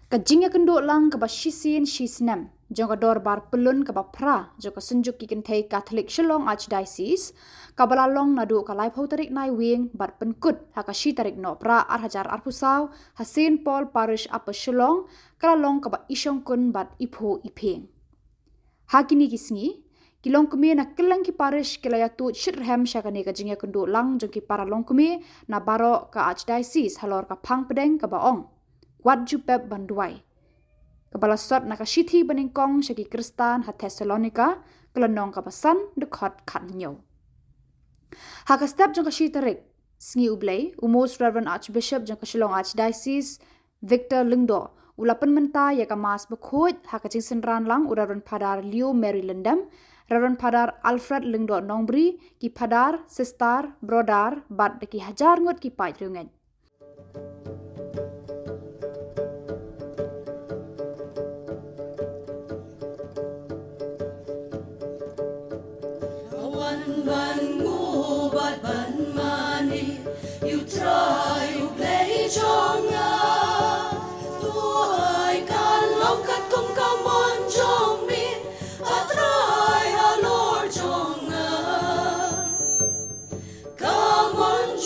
Ka jingiakynduh lang kaba sien snem jong ka Dorbar Pyllun kaba phra jong ka synjuk kynthei Catholic Shillong Archdiocese kabala long naduh ka iphuh Tarik Naiwieng bat pynkut haka Tarik Nohprah hajar arpusau hasin Paul Parish Upper Shillong kala long kaba ishongkun bat iphuh iphieng. Hakini kisngi ki Longkmie na kylleng ki Parish kila iatuid shitrhem syakani ka jingiakynduh lang jong ki para Longkmie na baro ka Archdiocese halor ka phang pedeng ka baong. Wat jupep ban Duwai. Kabala sot na kashithi baningkong syaki Kristan ha Thessalonica kelenong kapasan dekat katnyo. Haka step jong kashi Tarik sngi ublay umos Rev Archbishop jong Shillong Archdiocese Victor Lyngdoh ulapan menta ya kamas bekhut haka jingsenran lang Rev Padar Leo Mary Lyndem Rev Padar Alfred Lyngdoh Nongbri ki padar sister brodar bat deki hajar ngot ki pai rungen. Ban ngubat ban mani, you try, you play jonga. Duwai kan longkat kum kamon jong mi, a try a lord jonga. Kamon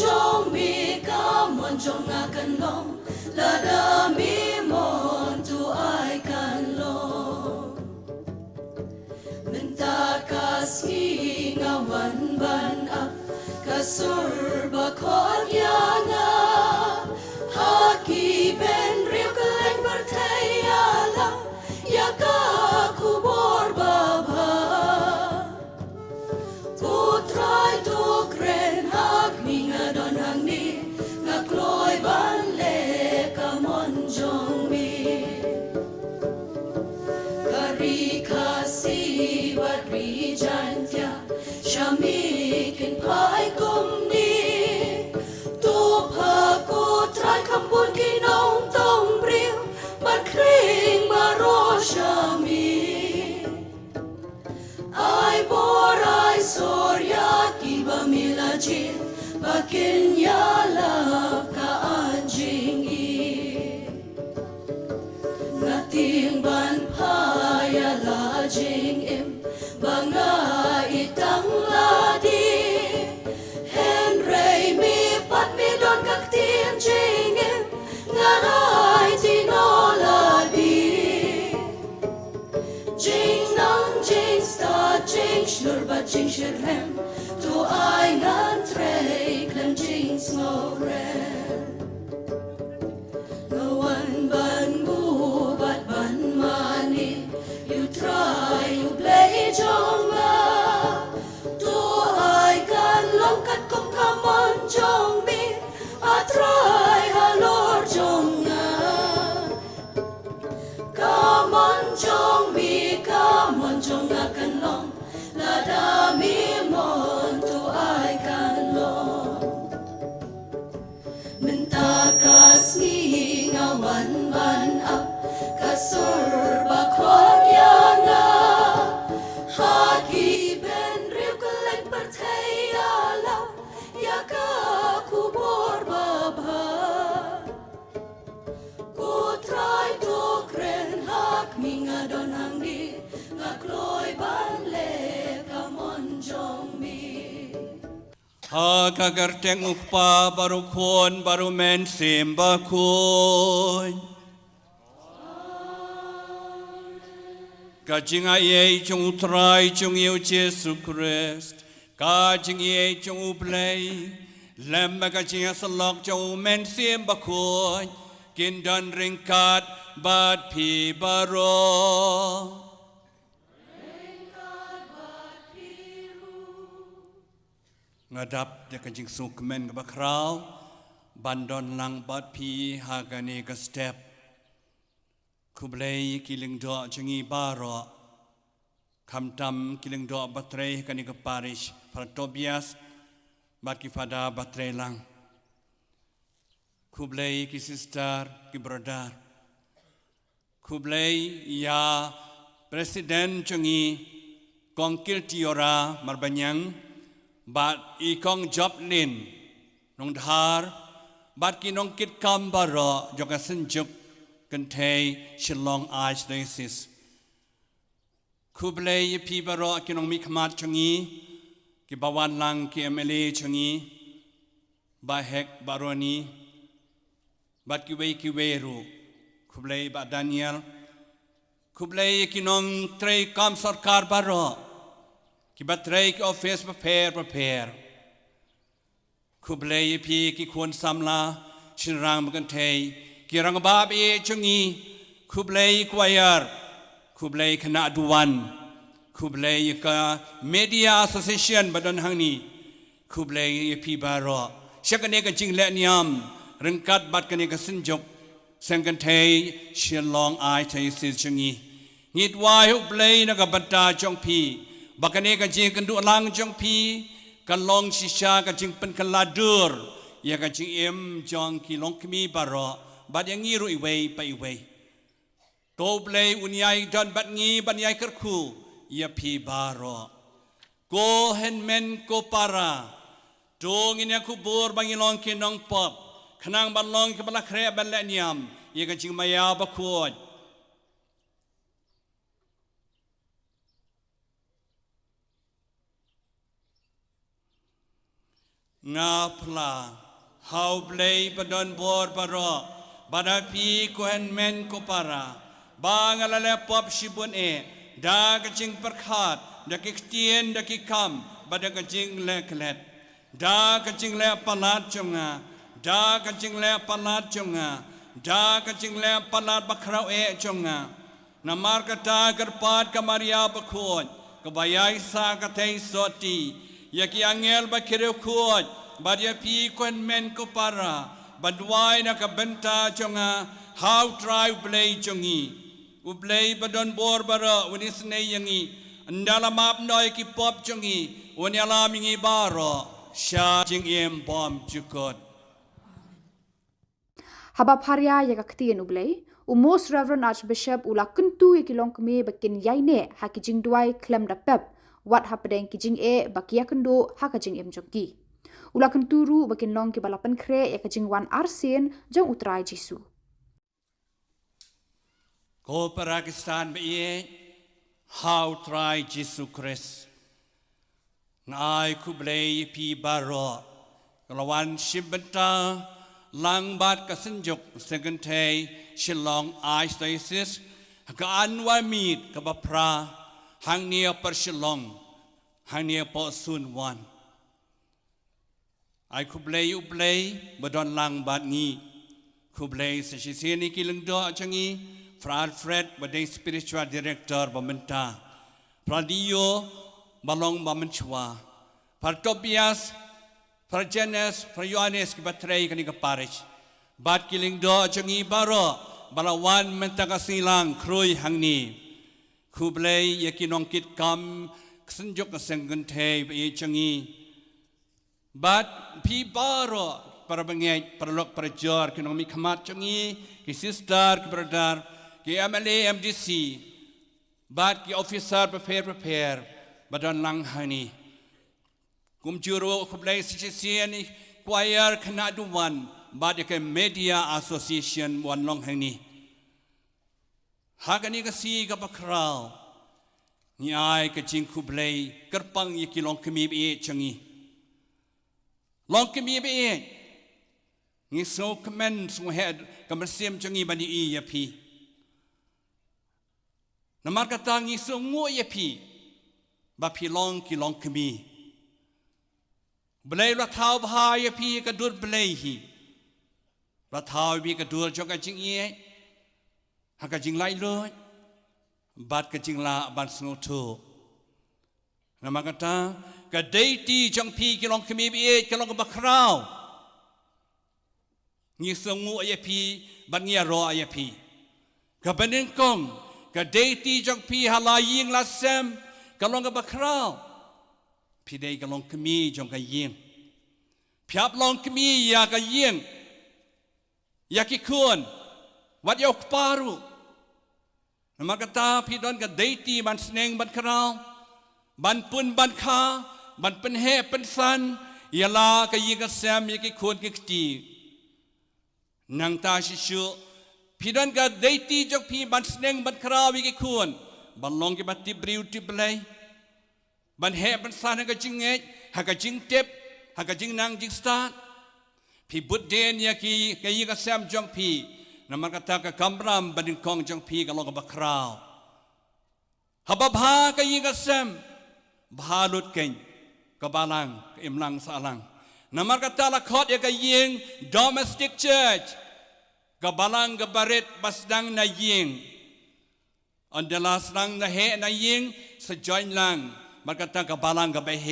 jonga kan long, lada mi mon tu ai kan long. Mentakas ngawan ban up kasurba kodyanga haki ben riu kylleng bertayala yaka kubor baba putrai tu kren hak minga don hangni ngakloi ban le kamon jong mi kari kasi badri jantya Shamikin pai kumni tu paku trai kampun kinong tong briu bakring baro shami ai borai sorya kiba milaji bakin yala ka jingi nating ban paya la jing im banga itang ladi Henry mi pat mi don kaktin jingin ngarai tinoladi jing nang jing sta jing shnur bat jing shitrhem tu ai ngan trei klem jing snoren ngawan ban ngubat ban mani you try you play jonga tu ai kan longkat kum kamon jong mi a try halor jonga kamon jonga kan long lada mi mon tu ai kan long mentakas ngawan ban up kasur bakot yana haki ben riu kylleng bertayala yaka kubor baba ku try tu kren hak minga don hangdi ngakloi ban le kamon jong mi Hakagarteng uppa baru kon baru men sim bakun Kajing ai chung trai chung yêu Jesus Christ Kajing ai chung uplay Lem kajing salok chung men sim bakun Kindan ringkat bat pi baro Ngadap de kajing sukmen ka bakraw bandon lang bat pi hagani ka step Kublay Lyngdoh jingi baro kamtam Lyngdoh batrei kani ka Parish para Tobias bat ki fada batrei lang Kublay ki sister ki brother Kublay ya Presiden jingi kongkil tiora marbanyang bat ikong joblin nong dhar bat ki nong kit kambaro joka synjuk kynthei Shillong Archdiocese kublei pi baro kinong mi khamat changi ki bawan lang ki MLA changi ba hek baroni bat ki wei ru kublei ba Daniel kublei kinong trei kam sarkar baro ki batrei ki office prepare kublei pi ki khon samla shinrang kynthei ki rang ba be changi kublei choir kublei khana duwan kublei ka media association badon hangni kublei pi baro shakane ka jingle niam rengkat bat kane ka synjuk kynthei Shillong Archdiocese changi ngitwai hublei na ka banta jong pi bakane ka jingiakynduh lang jong pi ka long shisha ka jingpen ka ladur ya ka jing jong ki Longkmie baro bat yang ngiru iwei pa iwei ko blei unyai don bat ngi ban yai kerku ya pi baro ko henmen ko para dong ini aku bor bangi long ki nong pop khanang ban long ki bala khre ban le niam ya ka jing maya ba khoj Nohprah how blei badon bor baro badapi ko henmen ko para bangalale pop shibun da kajing perkhat da kistien da kikam bada kajing le klet da kajing le palat jonga da kajing le palat jonga da kajing le palat bakrau jonga namar kata kerpat kamaria bakhot kabayai sa kathei soti yaki angel bakireu khot badia pi kon men ko para badwai na kabenta jonga how try blay jongi ublay badon bor bara unis Naiwieng andala map noi ki pop jongi unyala mingi baro sha jing bom jukot haba pharia ya katien ublei most Rev Archbishop ula Kyntu ki Longkmie bakin yaine hakijing Duwai klem da pep wat hapdeng kijing bakiakynduh hakajing jongki ula Kynturu bakin long ki balapan kre ya kajing wan sien jong utrai Jisu ko Pakistan be how try Jisu Christ ngai kublei pi baro lawan shibenta lang bat ka synjuk kynthei Shillong Archdiocese ka anwa mit ka phra hang near Upper Shillong hang near po sun one I kublei badon lang bat ngi kublei se sien Lyngdoh changi Alfred badai spiritual director bamenta pradio balong bamenchwa Tobias Janes Yohanes ki batrei kani ka Parish bat Lyngdoh changi baro balawan menta ka silang krui hangni kublei yakinong kit kam synjuk kynthei be changi bat pi baro para bangay para lok para jor kinong mi khamat changi ki sister ki brother ki MLA MDC bat ki officer prepare badon lang hani kumjuro kublai sien choir khana duwan bat ke media association wan long hani hakani ka si ka bakrao nyai ka jing kublai kerpang ki Longkmie be changi Longkmie be ngi so comment so head kamersiam changi bani ya pi namar kata ngi so ngo ya pi ba pi long ki Longkmie blai la thau bha ya pi ka dur blai hi la thau bi ka dur jong ka jing ha ka jing lai lo bat ka jing la ban sno to namar kata ka deity jong pi ki Longkmie be ka long ba krau ngi so ngo ya pi ban ngi ro ya pi ka banin kong ka deity jong pi halaying la sem ka long ba krau pi dei ka Longkmie jong ka ying phiap Longkmie ya ka ying ya ki kun wat yok paru namar kata pi don ka deity ban sneng ban krau ban pun ban kha ban pen he pen san yala ka ying ka sem ya ki kun ki ti nang ta shishu พี่ดันก็ได้ตีจงพี่บันสเนงบันคราววิกควรบันลองกิบัติบริวติบเลยบันแห่บันสานก็จิงเงยหากจิงเจ็บหากจิงนางจิงสตาร์พี่บุตรเดนยากีกยีก็แซมจงพี่น้ำมันก็ตากกำรำบันดึงคองจงพี่ก็ลองกับบักคราวฮับพากยีก็แซมบาลุดเก่งก็บาลังก็อิมลังสาลังน้ำมันก็ตาละคอดยากยิง domestic churchก็บาลังก็บาริดบัสดังนายยิงอันเดลาสดังนายเฮนายยิงสจอยลังมันก็ตากบาลังก็ไปเฮ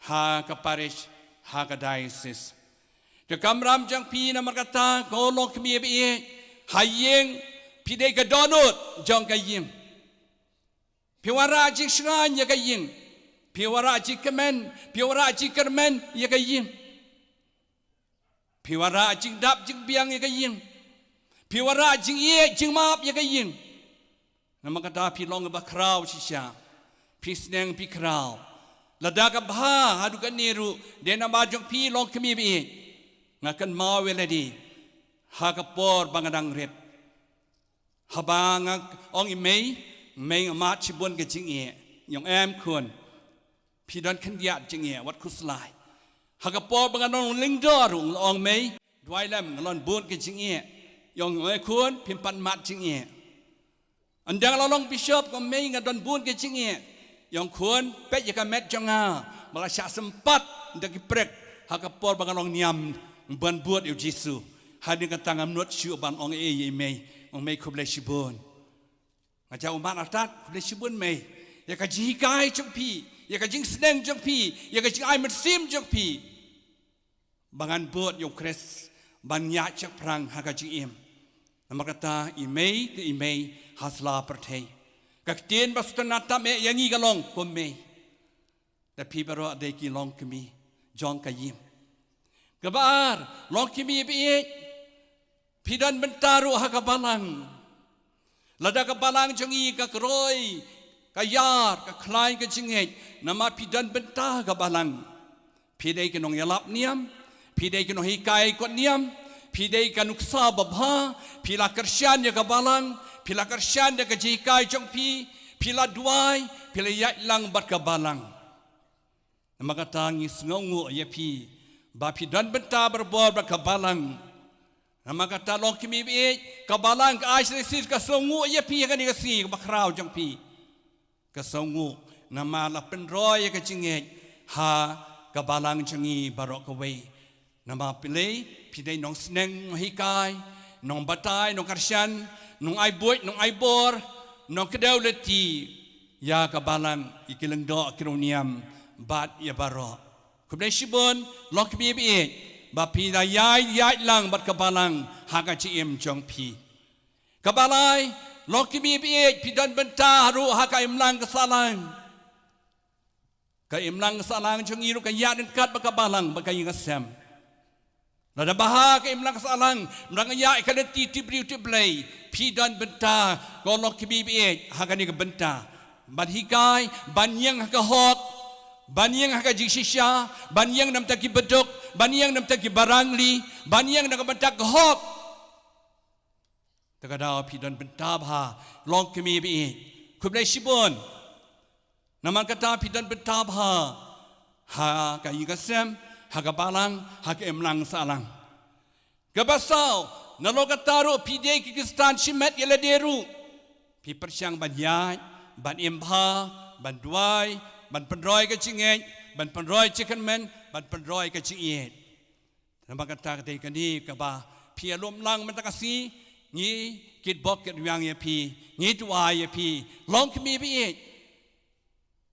ฮาก็ Parish ฮาก็ Dioceseจะกำรำจังพี่น้ำมันก็ตาโกลงขมีไปเองหายิงพี่ได้ก็ดอนุดจงก็ยิงพี่วาราจิงสงานยากยิงพี่วาราจิกเมนพี่วาราจิกเมนยากยิงพี่วาราจิงดับจิงเบียงยากยิงพี่วาราจิงเย่จิงมาบยากยิงน้ำมันก็ตาพี่ลองกับคราวชิชาพี่สเนงพี่คราวละดากับบ้าหาดูกันเนรุเดนอามาจงพี่ลองขมีไปเองงักันมาเวลาดีหากปอร์บังดังเร็ดหาบางองอิเมย์ไม่มาชิบุนกับจิงเอ๋ยองแอมควรพี่ดันขันยาจิงเอ๋วัดคุสลายหากปอร์บังดังลิงดอรุงองเมย์ดวายแลมงลอนบุนกับจิงเอ๋ยองเอ๋ควรพิมปันมาจิงเอ๋อันดังเราลองบิชอปก็เมย์งดอนบุนกับจิงเอ๋ยองควรเป็ดยากเม็ดจังอามาลาชาสมปัดดักเปรกหากปอร์บังดังนิยมบันบวชอยู่ยิสุหาดึงกันตั้งอำนวดชิวบันองเอเมย์องเมย์คุบเลชิบุนอาจารย์อุมาอัตตัดคุบเลชิบุนเมย์อยากจะจีกายจงพี่อยากจะจิงแสดงจงพี่อยากจะจิงไอมันซิมจงพี่บางอันบวชอยู่คริสบัญญัติจักพรังหากจิงเอ็มนามกตาอีเมย์ก็อีเมย์ฮัสลาประเทศกักเตียนบัสตนาตาเมย์ยังงี้ก็ลงกุมเมย์แต่พี่บรอเด็กีลองก็มีจองก็ยิ้มกบาร์ลองคิมีไปเองพี่ดันบรรดารุหากบาลังละดากบาลังจงีกกรอยกยาร์กคลายกจิงเฮนามาพี่ดันบรรดากบาลังพี่ได้กันนองยาลับเนียมพี่ได้กันนองฮิกายกดเนียมพี่ได้กันนุกซาบบ้าพี่ลักกระชันยากบาลังพี่ลักกระชันยากจีกายจงพี่ลัดดวายพี่ละยัยลังบัดกบาลังนามาก็ตางิสงงูยาพี่บาพี่ดันบรรดาบรบอร์บักบาลังนามาก็ตาลองคิมีเองกบาลังก็อาศัยสิก็สงงูยาพี่กันนี่ก็สีก็บักคราวจังพี่ก็สงงูนามาละเป็นร้อยก็จิงเงหากบาลังจังงีบารอกเวนามาไปเลยพี่ได้น้องสเนงฮิกายน้องบัตายน้องกระชันน้องไอบุยน้องไอบอร์น้องกระเดวเลตียากบาลังอีกิลังดอกิโรเนียมบาดยาบารอคุณได้ชิบุนลองคิมีเองบาพีได้ย้ายลังบัดกบาลังหากจีเอ็มจงพีกบาลัยลองคิมีเองพี่ดันบรรดารู้หากอิมลังกสาลังก็อิมลังกสาลังจงอีรุกยาดินกัดบัดกบาลังบัดกยิงกเซมระดับบ้าก็อิมลังกสาลังรังยาอิคันตีติบริวติบเลยพี่ดันบรรดาก็ลองคิมีเองหากนี่ก็บรรดาบัดฮิกายบันยังหากฮอดBanyang haka jisisya, banyang nam taki bedok, banyang nam taki barangli, banyang nam tak hok. Takadaw pidan bentabha, long kami bi, kublai shibon. Naman kata pidan bentabha, ha kayigasem, ha kabalang, ha emlang salang. Kabasaw, nalokataru pide kikistan shimet yeladeru. Pi persyang banyai, ban emha, ban duwai, ban penroy ke cingeng, ban penroy chicken man, ban penroy ke cingeng. Nama kata ketika ni kaba, pi alum lang mentakasi, ni kit bok ket yang ya pi, ni Duwai ya pi, Longkmie pi,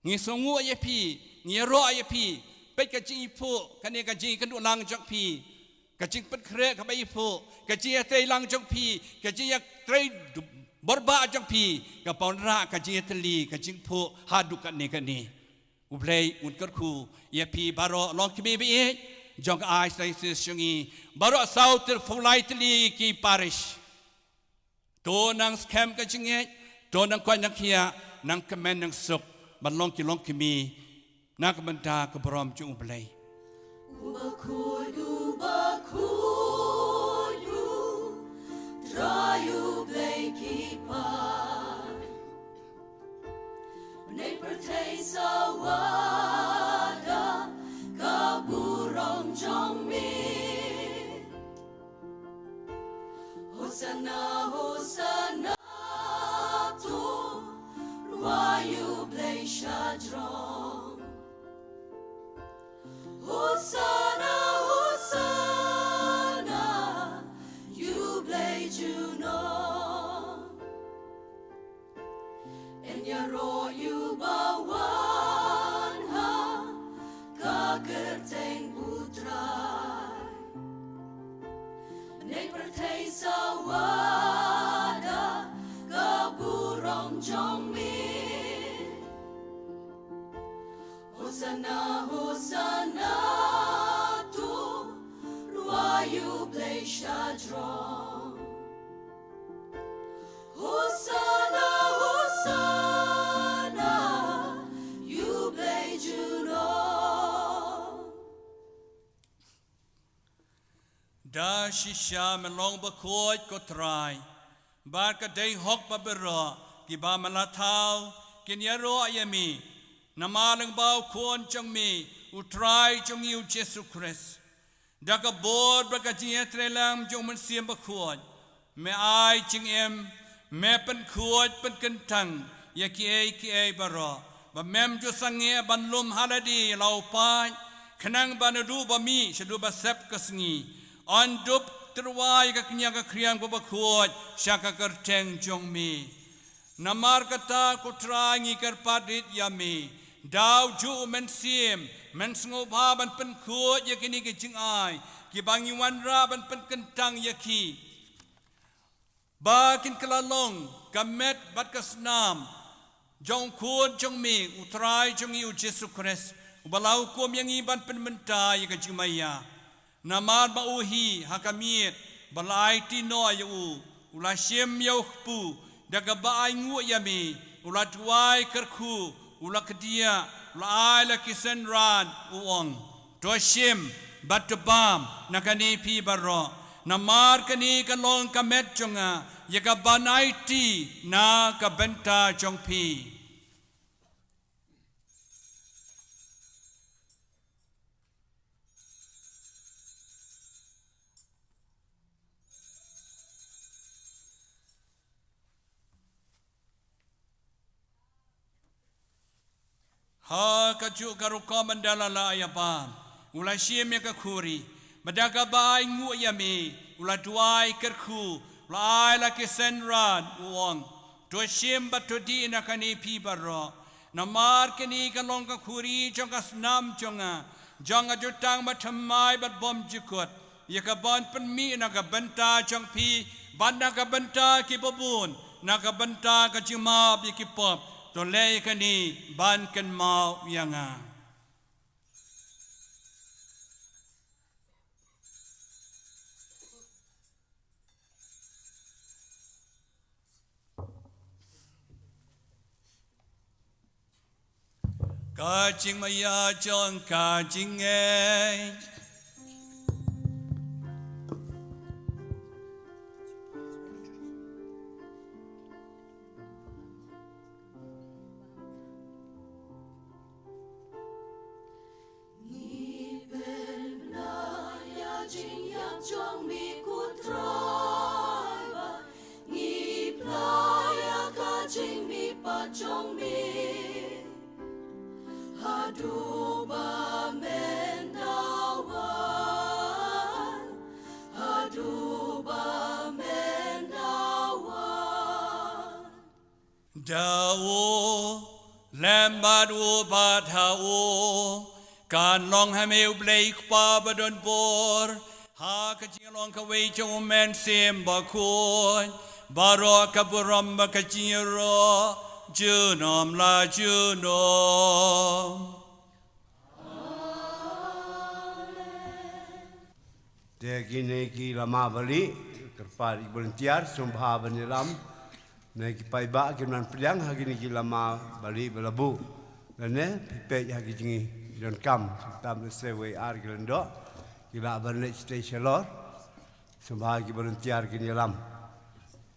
ni songu ya pi, ni ro ya pi, pet ke cing iphuh, kan ni ke cing kyntu lang jok pi, ke cing pet kre kaba iphuh, ke cing tei lang jok pi, ke cing tei Dorbar jok pi, ke paunra ke cing teli, ke cing iphuh haduk kan ni. Ublay unkerku ya pi baro Longkmie bi jong ai sai singi baro south fulai tli ki Parish to nang scam ka chinge to nang kwan nang khia nang kemen nang suk ban Longkmie nak benta ke brom chu ublay Ubakudu Rayu Blakey Neighbor Sawada Kaburong Jongmi Hosanna Hosanna Tu Rayu Blay Shadrong Hosanna Hosanna You Blay Juno And Yaro You Bawan Ha Kagerteng Utrai Neighbor Sawada Kaburong Jongmi Hosanna Hosanna Tu Ruayu Blay Shadrong Hosanna Hosanna You Blay Juno Da shisha melong bakoi kotrai bar ka dei hok babero ki ba malatau kin yaro ayami namalang bau kon changmi utrai chongi u Jesu Christ da ka bor ba ka jietrelam jong man siem bakoi me ai ching em me pen khuot pen kentang ya ki ai baro ba mem jo sange ban lum haladi lau pai khnang banadu ba mi shadu ba sep ka sngi on dup terwai ka knya ka kriang ba khuot shaka kerteng jong mi namar kata ko trangi kar padit yami dau ju men sim men sngo ba ban pen khuot ya kini ke jing ai ki bangi wan ra ban pen kentang ya ki Bakin kelalong kamet bat kasnam jong kun jong mi utrai jong iu Jesu Christ ubalau kum yang iban penmenta ya kajimaya namar ba uhi hakamiet balai tino ya ula siem ya pu daga ba ai ngu ya mi ula tuai kerku ula kedia ula ai la kisenran uong to siem bat bam nakani pi baro namar kani kalong kamet jonga Yaka banaiti na kabenta jongpi. Ha kaju karuka mandala la ayapam. Ula shiem yaka kuri. Madaka baay ngu yami. Ula duai kerku. Lai la kisenran uong to shim but to di na kani pi baro namar kani kalong ka khuri jong ka snam jonga jonga jutang mathamai bat bom jikot yakabon pen mi na ka benta jong pi ban na ka benta ki babun na ka benta ka jima bi ki pop to le kani ban kan mau yanga Ka ching maya chong ka ching e Ni pen na ya jing yang chong mi kutrai ba ni playa ka ching mi pa chong mi Aduba mendawan, aduba mendawan. Dawo lembadu badhawo kan long hameu blake pa badon bor ha ka long ka wei chong men sim ba khon baro ka buram ba ka chiro Junom la junom. Te kine ki lama bali kerpari volunteer sumpah banilam naik pai ba ki nan priang hagini ki lama bali belabu lane pipe hagi jingi don kam tam sewe Rev Lyngdoh ki la ban station lor sumpah ki volunteer ki lam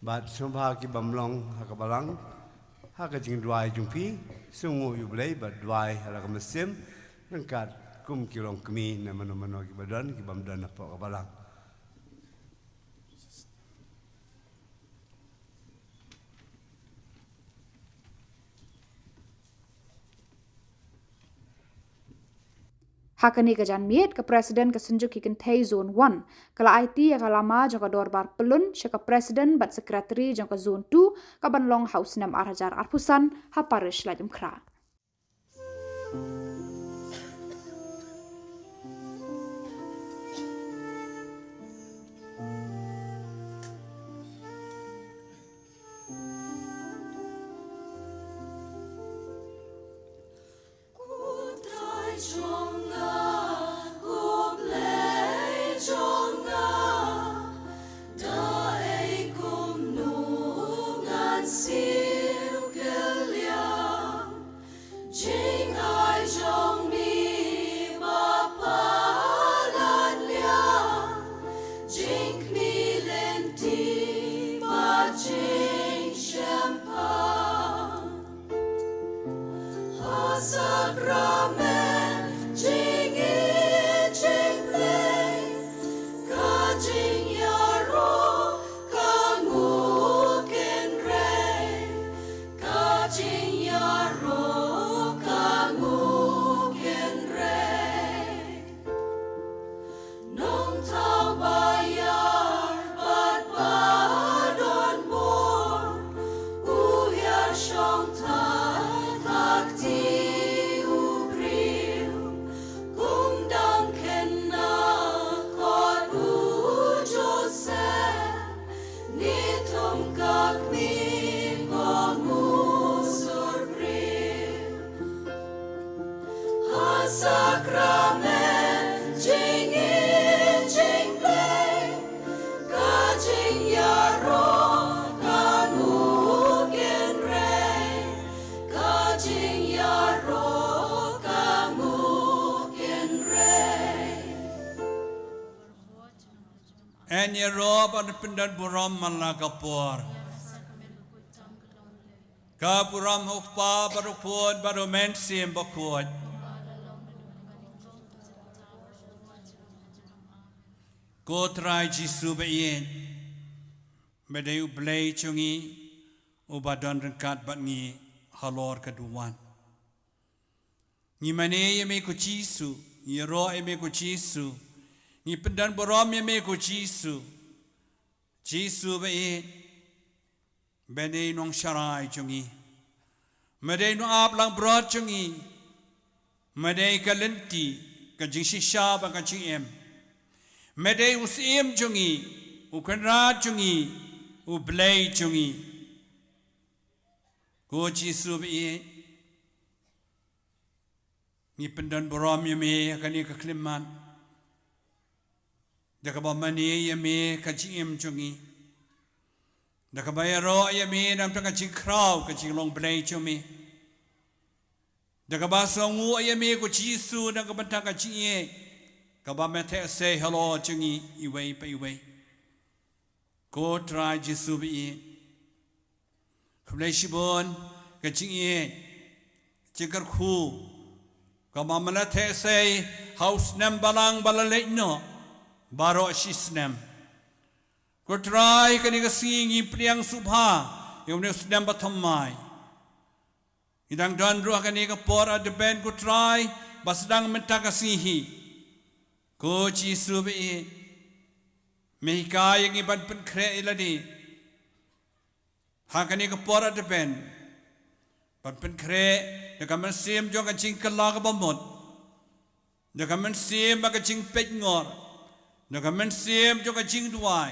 บัดสมภากิบำลองหากบาลังหากจิงดวายจุงพีสุงูอยู่เลยบัดดวายหากมาเสียมนั่งกัดกุมกิลองกมีนมันมันกิบดันกิบำดันปอกบาลังHakani kajan miet ke presiden ke synjuk kynthei zone 1 kala IT ya kalama jong Dorbar Pyllun shaka presiden bat secretary jong zone 2 ka banlong house nam arhajar arpusan ha Parish Longkmie. En je rob aan de pendat buram malakapor. Ka buram hokpa barukod barumen sim bakod. Ko try jisu bayin. Bedai ublay chungi ubadon rengkat bat ngi halor keduan. Ngi mane yeme ko jisu, ngi ro yeme ko jisu. Ni pendan borom ye me ko Jisu bae bene nong sharai chungi made no ablang brot chungi made kalenti ka jisha ba ka chim made usim chungi ukra chungi ublay chungi ko Jisu bae ni pendan borom ye me kani ka kliman Dakaba mani yame kachim chungi. Dakaba yaro yame nam takaching kraw kaching long play chumi. Dakaba songu yame kuchisu dakaba takachie. Kaba mete say hello chungi iway pa iway. Ko try jisu bi. Fleshibon kachie. Chikar khu. Kaba malate say house nam balang balalek no. Baro snem. Ko try kani ka singi priang subha yung ne snem batamai. Idang dandru kani ka por at the band ko try basdang mentakasihi. Ko Jisu bi mehika yung iban penkre iladi. Ha kani ka por at the band. Pan penkre nakaman sim jo ka chingkala ka bamot. Nakaman sim ka ching petngor. Nakaman sim jo ka ching Duwai.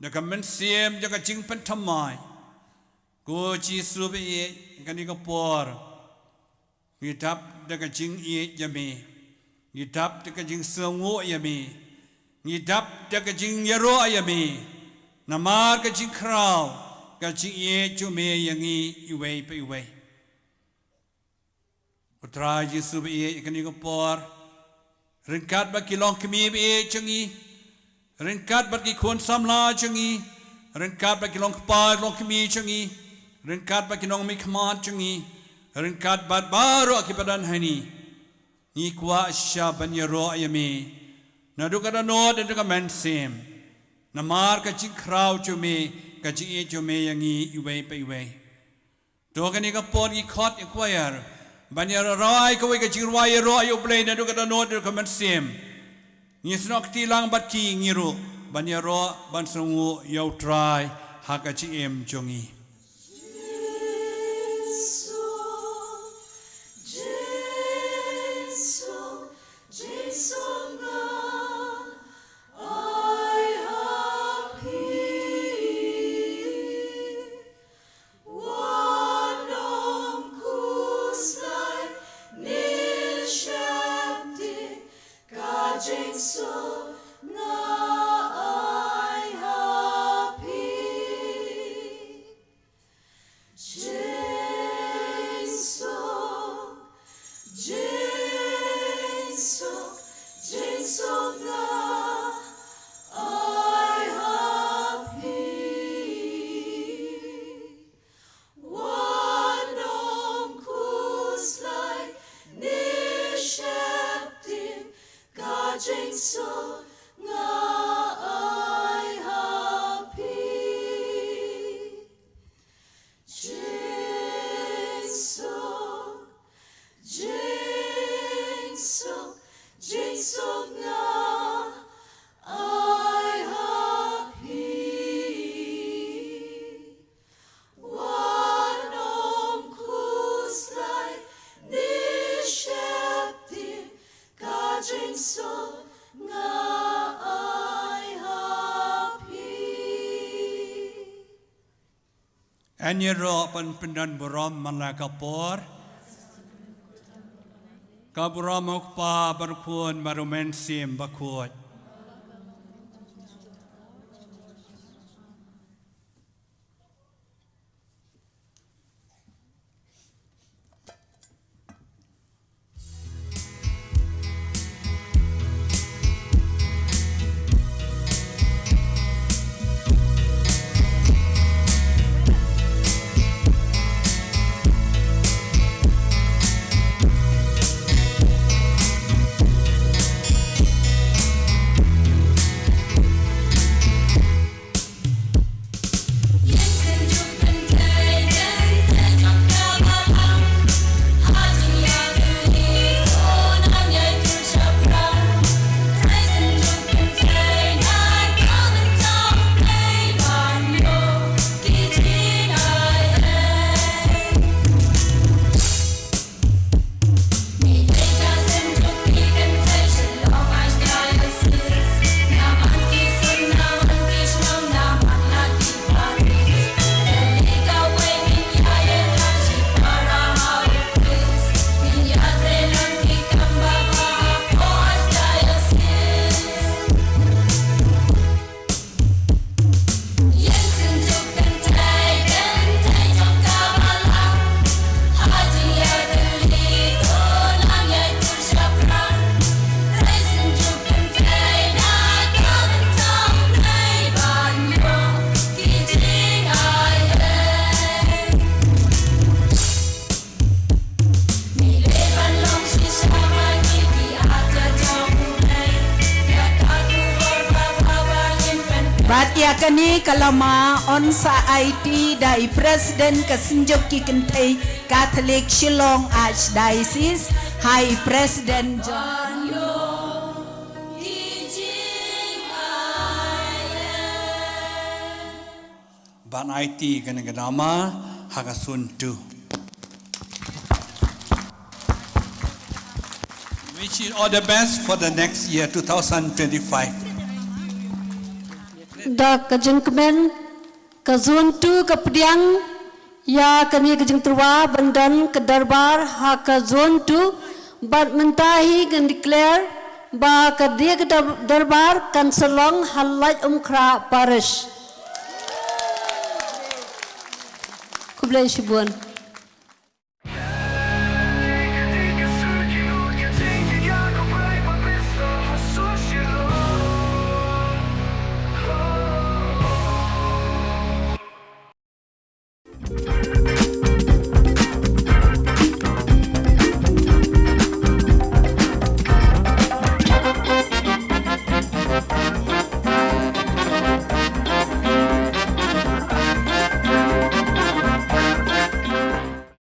Nakaman sim jo ka ching pentamai. Ko Jisu bi kani ka por. Ngitap da ka ching yame. Ngitap da ka ching sengu yame. Ngitap da ka ching yaro yame. Namar ka ching kraw. Ka ching chume yangi iway pa iway. Putra Jisu bi kani ka por. Ringkat bagi Longkmie be changi, ringkat bagi kon samla changi, Rinkat bagi Longkmie Chungi, Rinkat bagi Nong Mikmat Chungi, Rinkat bad baru akibadan hani. Ni kuat syaban ya roh ayami. Naduh kada no dan juga mensem. Namar kacing krau cumi, kacing cumi yang iway pa iway. Doa ni kapon ikot ikwayar. Banyak rai kawai kacing ruai roh ayu play naduh kada no dan juga mensem. Ni senok tilang bat ki ngiru. Banyak roh ban sungu yau try hak kacing jongi. Anyero pendan buram malakapor, kaburam ukpa berkuan barumensim bakuat. Kani kalama onsa IT dai Presiden ke synjuk kynthei Catholic Shillong Archdiocese High President John Ban IT kena kedama hagasuntu. Wish you all the best for the next year 2025. Da kajeng kemen kazuntu kepediang ya kami kajeng terwa bandan ke darbar ha kazuntu bat mentahi gan declare ba ka dia ke darbar kan Shillong halaj Parish. Kublai shibuan.